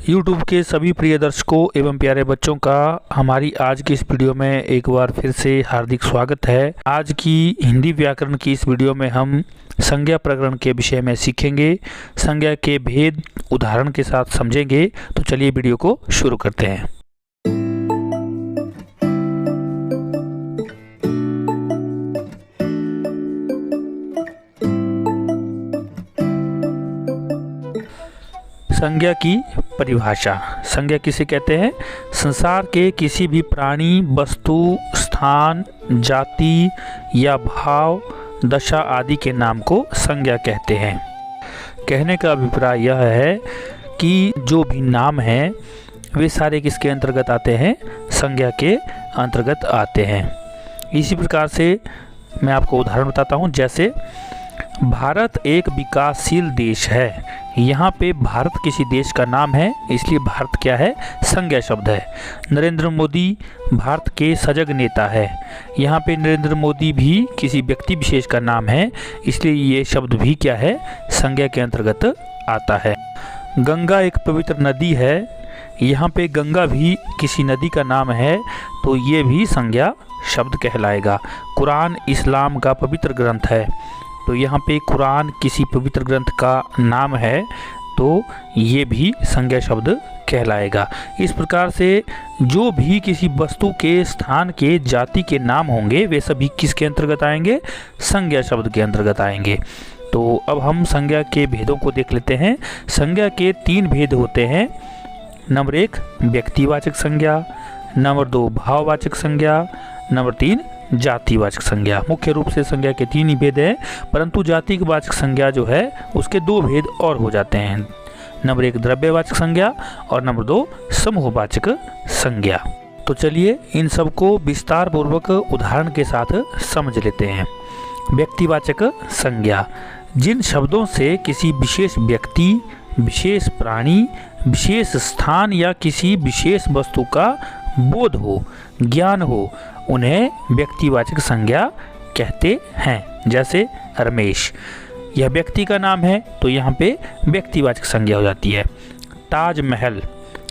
YouTube के सभी प्रिय दर्शकों एवं प्यारे बच्चों का हमारी आज की इस वीडियो में एक बार फिर से हार्दिक स्वागत है। आज की हिंदी व्याकरण की इस वीडियो में हम संज्ञा प्रकरण के विषय में सीखेंगे, संज्ञा के भेद उदाहरण के साथ समझेंगे। तो चलिए वीडियो को शुरू करते हैं। संज्ञा की परिभाषा। संज्ञा किसे कहते हैं? संसार के किसी भी प्राणी, वस्तु, स्थान, जाति या भाव, दशा आदि के नाम को संज्ञा कहते हैं। कहने का अभिप्राय यह है कि जो भी नाम हैं वे सारे किसके अंतर्गत आते हैं? संज्ञा के अंतर्गत आते हैं। इसी प्रकार से मैं आपको उदाहरण बताता हूँ। जैसे भारत एक विकासशील देश है। यहाँ पे भारत किसी देश का नाम है, इसलिए भारत क्या है? संज्ञा शब्द है। नरेंद्र मोदी भारत के सजग नेता है। यहाँ पे नरेंद्र मोदी भी किसी व्यक्ति विशेष का नाम है, इसलिए ये शब्द भी क्या है? संज्ञा के अंतर्गत आता है। गंगा एक पवित्र नदी है। यहाँ पे गंगा भी किसी नदी का नाम है, तो ये भी संज्ञा शब्द कहलाएगा। कुरान इस्लाम का पवित्र ग्रंथ है, तो यहाँ पे कुरान किसी पवित्र ग्रंथ का नाम है, तो ये भी संज्ञा शब्द कहलाएगा। इस प्रकार से जो भी किसी वस्तु के, स्थान के, जाति के नाम होंगे वे सभी किसके अंतर्गत आएंगे? संज्ञा शब्द के अंतर्गत आएंगे। तो अब हम संज्ञा के भेदों को देख लेते हैं। संज्ञा के 3 भेद होते हैं। नंबर 1 व्यक्तिवाचक संज्ञा, नंबर 2 भाववाचक संज्ञा, नंबर 3 जातिवाचक संज्ञा। मुख्य रूप से संज्ञा के 3 ही भेद हैं, परंतु जातिवाचक संज्ञा जो है उसके 2 भेद और हो जाते हैं। नंबर 1 द्रव्यवाचक संज्ञा और नंबर 2 समूहवाचक संज्ञा। तो चलिए इन सबको विस्तार पूर्वक उदाहरण के साथ समझ लेते हैं। व्यक्तिवाचक संज्ञा जिन शब्दों से किसी विशेष व्यक्ति, विशेष प्राणी, विशेष स्थान या किसी विशेष वस्तु का बोध हो, ज्ञान हो, उन्हें व्यक्तिवाचक संज्ञा कहते हैं। जैसे रमेश, यह व्यक्ति का नाम है, तो यहाँ पे व्यक्तिवाचक संज्ञा हो जाती है। ताजमहल,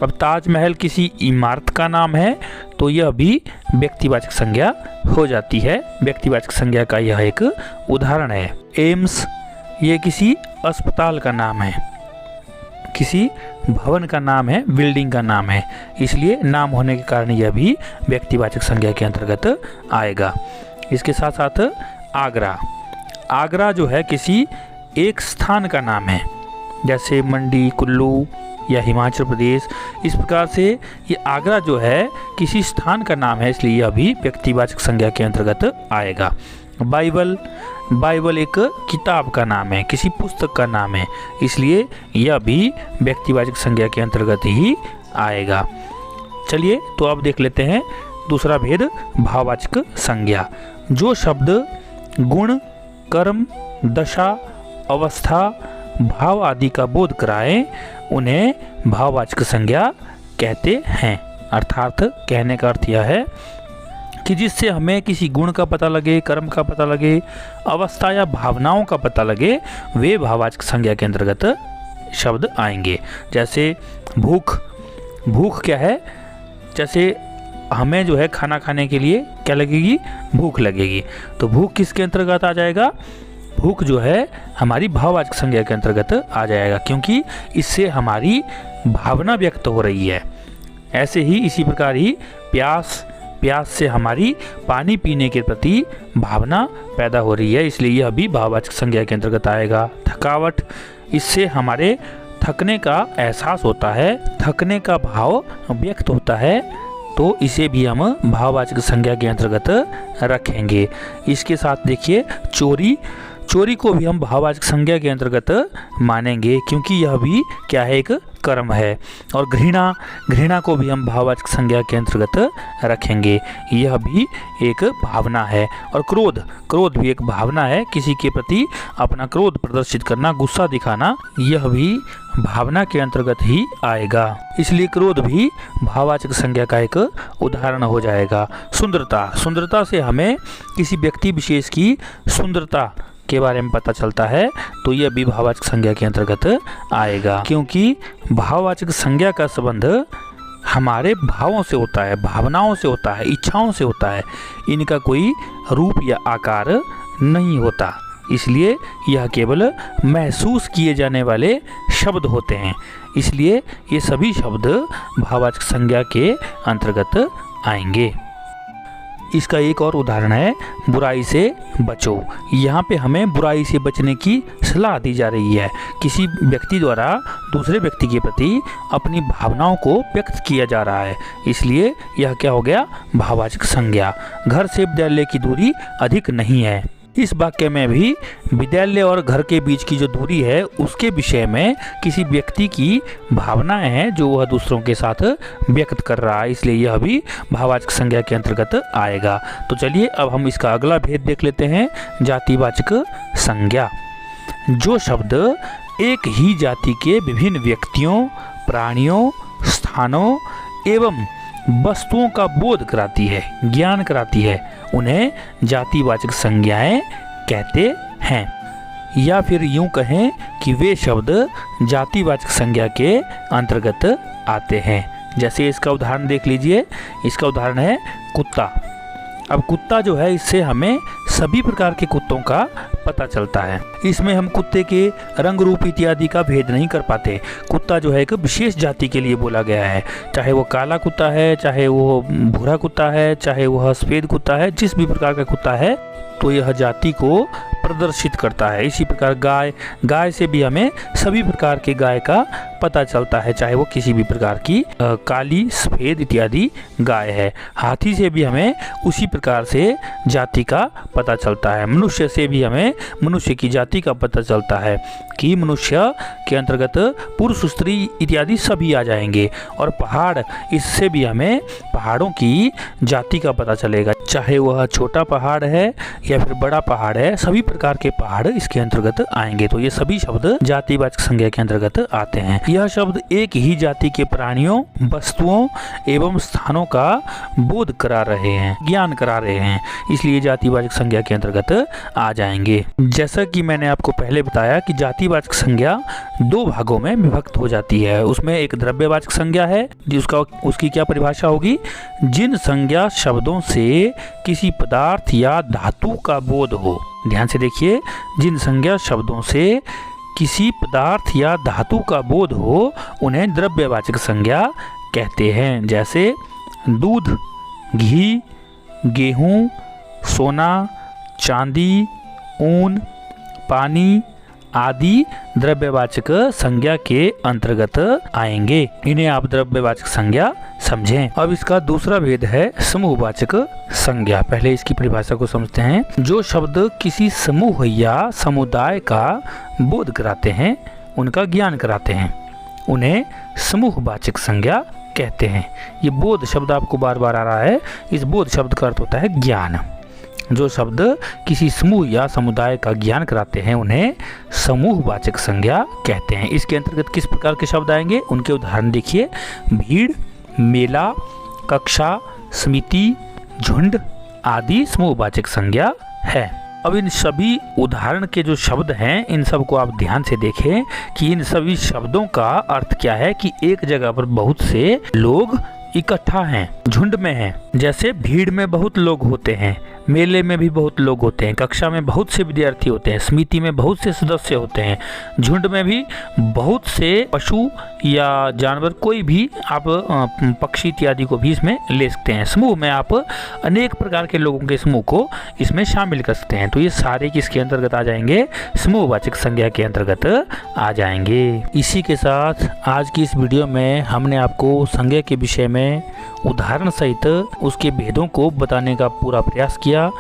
अब ताजमहल किसी इमारत का नाम है, तो यह भी व्यक्तिवाचक संज्ञा हो जाती है। व्यक्तिवाचक संज्ञा का यह एक उदाहरण है। एम्स, ये किसी अस्पताल का नाम है, किसी भवन का नाम है, बिल्डिंग का नाम है, इसलिए नाम होने के कारण यह भी व्यक्तिवाचक संज्ञा के अंतर्गत आएगा। इसके साथ साथ आगरा, आगरा जो है किसी एक स्थान का नाम है, जैसे मंडी, कुल्लू या हिमाचल प्रदेश। इस प्रकार से ये आगरा जो है किसी स्थान का नाम है, इसलिए यह भी व्यक्तिवाचक संज्ञा के अंतर्गत आएगा। बाइबल, बाइबल एक किताब का नाम है, किसी पुस्तक का नाम है, इसलिए यह भी व्यक्तिवाचक संज्ञा के अंतर्गत ही आएगा। चलिए तो अब देख लेते हैं दूसरा भेद, भाववाचक संज्ञा। जो शब्द गुण, कर्म, दशा, अवस्था, भाव आदि का बोध कराएं उन्हें भाववाचक संज्ञा कहते हैं। अर्थात कहने का अर्थ यह है कि जिससे हमें किसी गुण का पता लगे, कर्म का पता लगे, अवस्था या भावनाओं का पता लगे, वे भाववाचक संज्ञा के अंतर्गत शब्द आएंगे। जैसे भूख, भूख क्या है? जैसे हमें जो है खाना खाने के लिए क्या लगेगी? भूख लगेगी, तो भूख किसके अंतर्गत आ जाएगा? भूख जो है हमारी भाववाचक संज्ञा के अंतर्गत आ जाएगा, क्योंकि इससे हमारी भावना व्यक्त हो रही है। ऐसे ही इसी प्रकार ही प्यास, प्यास से हमारी पानी पीने के प्रति भावना पैदा हो रही है, इसलिए यह भी भाववाचक संज्ञा के अंतर्गत आएगा। थकावट, इससे हमारे थकने का एहसास होता है, थकने का भाव व्यक्त होता है, तो इसे भी हम भाववाचक संज्ञा के अंतर्गत रखेंगे। इसके साथ देखिए चोरी, चोरी को भी हम भाववाचक संज्ञा के अंतर्गत मानेंगे, क्योंकि यह भी क्या है? एक कर्म है। और घृणा, घृणा को भी हम भाववाचक संज्ञा के अंतर्गत रखेंगे, यह भी एक भावना है। और क्रोध, क्रोध भी एक भावना है, किसी के प्रति अपना क्रोध प्रदर्शित करना, गुस्सा दिखाना, यह भी भावना के अंतर्गत ही आएगा, इसलिए क्रोध भी भाववाचक संज्ञा का एक उदाहरण हो जाएगा। सुंदरता, सुंदरता से हमें किसी व्यक्ति विशेष की सुंदरता के बारे में पता चलता है तो यह भी भाववाचक संज्ञा के अंतर्गत आएगा, क्योंकि भाववाचक संज्ञा का संबंध हमारे भावों से होता है, भावनाओं से होता है, इच्छाओं से होता है। इनका कोई रूप या आकार नहीं होता, इसलिए यह केवल महसूस किए जाने वाले शब्द होते हैं। इसलिए ये सभी शब्द भाववाचक संज्ञा के अंतर्गत आएंगे। इसका एक और उदाहरण है बुराई से बचो। यहाँ पे हमें बुराई से बचने की सलाह दी जा रही है। किसी व्यक्ति द्वारा दूसरे व्यक्ति के प्रति अपनी भावनाओं को व्यक्त किया जा रहा है, इसलिए यह क्या हो गया, भाववाचक संज्ञा। घर से विद्यालय की दूरी अधिक नहीं है। इस वाक्य में भी विद्यालय और घर के बीच की जो दूरी है उसके विषय में किसी व्यक्ति की भावनाएं हैं जो वह दूसरों के साथ व्यक्त कर रहा है, इसलिए यह भी भाववाचक संज्ञा के अंतर्गत आएगा। तो चलिए अब हम इसका अगला भेद देख लेते हैं, जातिवाचक संज्ञा। जो शब्द एक ही जाति के विभिन्न व्यक्तियों, प्राणियों, स्थानों एवं वस्तुओं का बोध कराती है, ज्ञान कराती है, उन्हें जातिवाचक संज्ञाएं कहते हैं। या फिर यूं कहें कि वे शब्द जातिवाचक संज्ञा के अंतर्गत आते हैं। जैसे इसका उदाहरण देख लीजिए। इसका उदाहरण है कुत्ता। अब कुत्ता जो है, इससे हमें सभी प्रकार के कुत्तों का पता चलता है। इसमें हम कुत्ते के रंग रूप इत्यादि का भेद नहीं कर पाते। कुत्ता जो है एक विशेष जाति के लिए बोला गया है, चाहे वो काला कुत्ता है, चाहे वो भूरा कुत्ता है, चाहे वह सफ़ेद कुत्ता है, जिस भी प्रकार का कुत्ता है तो यह जाति को प्रदर्शित करता है। इसी प्रकार गाय से भी हमें सभी प्रकार के गाय का पता चलता है, चाहे वो किसी भी प्रकार की काली, सफ़ेद इत्यादि गाय है। हाथी से भी हमें उसी प्रकार से जाति का पता चलता है। मनुष्य से भी हमें मनुष्य की जाति का पता चलता है कि मनुष्य के अंतर्गत पुरुष, स्त्री इत्यादि सभी आ जाएंगे। और पहाड़, इससे भी हमें पहाड़ों की जाति का पता चलेगा, चाहे वह छोटा पहाड़ है या फिर बड़ा पहाड़ है, सभी प्रकार के पहाड़ इसके अंतर्गत आएंगे। तो ये सभी शब्द जातिवाचक संज्ञा के अंतर्गत आते हैं। यह शब्द एक ही जाति के प्राणियों, वस्तुओं एवं स्थानों का बोध करा रहे हैं, ज्ञान करा रहे हैं, इसलिए जातिवाचक संज्ञा के अंतर्गत आ जाएंगे। जैसा कि मैंने आपको पहले बताया कि जातिवाचक संज्ञा दो भागों में विभक्त हो जाती है। उसमें एक द्रव्यवाचक संज्ञा है, उसकी क्या परिभाषा होगी, जिन संज्ञा शब्दों से किसी पदार्थ या धातु का बोध हो। ध्यान से देखिए, जिन संज्ञा शब्दों से किसी पदार्थ या धातु का बोध हो उन्हें द्रव्यवाचक संज्ञा कहते हैं। जैसे दूध, घी, गेहूँ, सोना, चांदी, ऊन, पानी आदि द्रव्यवाचक संज्ञा के अंतर्गत आएंगे। इन्हें आप द्रव्यवाचक संज्ञा समझें। अब इसका दूसरा भेद है समूहवाचक संज्ञा। पहले इसकी परिभाषा को समझते हैं। जो शब्द किसी समूह या समुदाय का बोध कराते हैं, उनका ज्ञान कराते हैं, उन्हें समूहवाचक संज्ञा कहते हैं। ये बोध शब्द आपको बार बार आ रहा है। इस बोध शब्द का अर्थ होता है ज्ञान। जो शब्द किसी समूह या समुदाय का ज्ञान कराते हैं उन्हें समूहवाचक संज्ञा कहते हैं। इसके अंतर्गत किस प्रकार के शब्द आएंगे, उनके उदाहरण देखिए। भीड़, मेला, कक्षा, समिति, झुंड आदि समूहवाचक संज्ञा है। अब इन सभी उदाहरण के जो शब्द हैं, इन सब को आप ध्यान से देखें कि इन सभी शब्दों का अर्थ क्या है कि एक जगह पर बहुत से लोग इकट्ठा हैं, झुंड में हैं। जैसे भीड़ में बहुत लोग होते हैं, मेले में भी बहुत लोग होते हैं, कक्षा में बहुत से विद्यार्थी होते हैं, समिति में बहुत से सदस्य होते हैं, झुंड में भी बहुत से पशु या जानवर, कोई भी आप पक्षी इत्यादि को भी इसमें ले सकते हैं। समूह में आप अनेक प्रकार के लोगों के समूह को इसमें शामिल कर सकते हैं। तो ये सारे किसके अंतर्गत आ जाएंगे, समूहवाचक संज्ञा के अंतर्गत आ जाएंगे। इसी के साथ आज की इस वीडियो में हमने आपको संज्ञा के विषय में उदाहरण सहित उसके भेदों को बताने का पूरा प्रयास किया।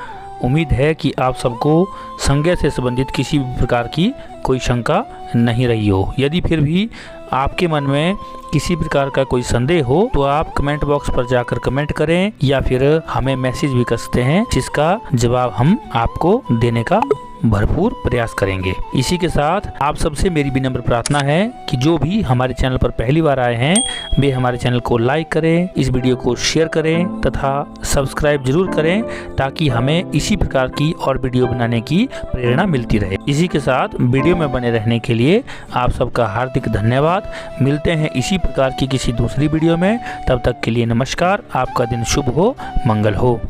उम्मीद है कि आप सबको संज्ञा से संबंधित किसी भी प्रकार की कोई शंका नहीं रही हो। यदि फिर भी आपके मन में किसी प्रकार का कोई संदेह हो तो आप कमेंट बॉक्स पर जाकर कमेंट करें या फिर हमें मैसेज भी कर सकते हैं, जिसका जवाब हम आपको देने का भरपूर प्रयास करेंगे। इसी के साथ आप सबसे मेरी विनम्र प्रार्थना है कि जो भी हमारे चैनल पर पहली बार आए हैं वे हमारे चैनल को लाइक करें, इस वीडियो को शेयर करें तथा सब्सक्राइब जरूर करें, ताकि हमें इसी प्रकार की और वीडियो बनाने की प्रेरणा मिलती रहे। इसी के साथ वीडियो में बने रहने के लिए आप सबका हार्दिक धन्यवाद। मिलते हैं इसी प्रकार की किसी दूसरी वीडियो में, तब तक के लिए नमस्कार। आपका दिन शुभ हो, मंगल हो।